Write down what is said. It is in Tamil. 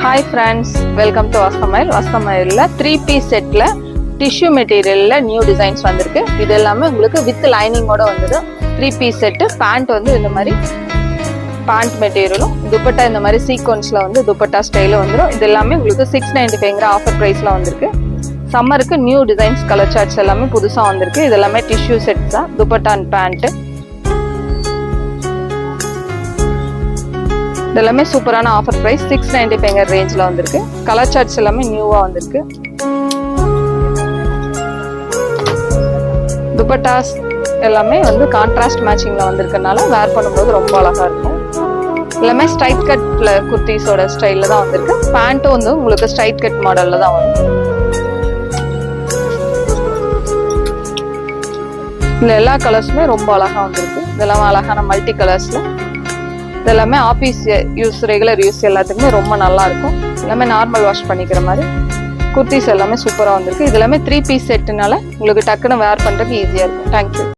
Hi friends, welcome to Vasthamayil. வஸ்தமயிலில் 3 piece செட்டில் டிஷ்யூ மெட்டீரியலில் நியூ டிசைன்ஸ் வந்திருக்கு. இது எல்லாமே உங்களுக்கு வித் லைனிங்கோட வந்தது. 3 piece செட்டு. பேண்ட் வந்து இந்த மாதிரி பேண்ட் மெட்டீரியலும், துப்பட்டா இந்த மாதிரி சீக்வன்ஸில் வந்து துப்பட்டா ஸ்டைலும் வந்துடும். இது எல்லாமே உங்களுக்கு 695 ஆஃபர் ப்ரைஸில் வந்திருக்கு. சம்மருக்கு நியூ டிசைன்ஸ் கலர் சார்ட்ஸ் எல்லாமே புதுசாக வந்திருக்கு. இது எல்லாமே டிஷ்யூ செட்ஸ் தான். துப்பட்டா அண்ட் பேண்ட்டு இது எல்லாமே சூப்பரான ஆஃபர் ப்ரைஸ் 695 ரேஞ்சில் வந்திருக்கு. கலர் சார்ட்ஸ் எல்லாமே நியூவாக வந்திருக்கு. துப்பட்டாஸ் எல்லாமே வந்து கான்ட்ராஸ்ட் மேட்சிங்கில் வந்திருக்கனால வேர் பண்ணும்போது ரொம்ப அழகாக இருக்கும். எல்லாமே ஸ்ட்ரைட் கட்ல குர்த்திஸோட ஸ்டைலில் தான் வந்திருக்கு. பேண்ட்டும் வந்து உங்களுக்கு ஸ்ட்ரைட் கட் மாடலில் தான் வரும். இதில் எல்லா கலர்ஸுமே ரொம்ப அழகாக வந்திருக்கு. இதெல்லாம் அழகான மல்டி கலர்ஸில். இது எல்லாமே ஆஃபீஸ் யூஸ், ரெகுலர் யூஸ் எல்லாத்துக்குமே ரொம்ப நல்லா இருக்கும். எல்லாமே நார்மல் வாஷ் பண்ணிக்கிற மாதிரி குர்த்திஸ் எல்லாமே சூப்பராக வந்திருக்கு. இது எல்லாமே 3 piece செட்டுனால உங்களுக்கு டக்குன்னு வேர் பண்ணுறதுக்கு ஈஸியாக இருக்கும். தேங்க்யூ.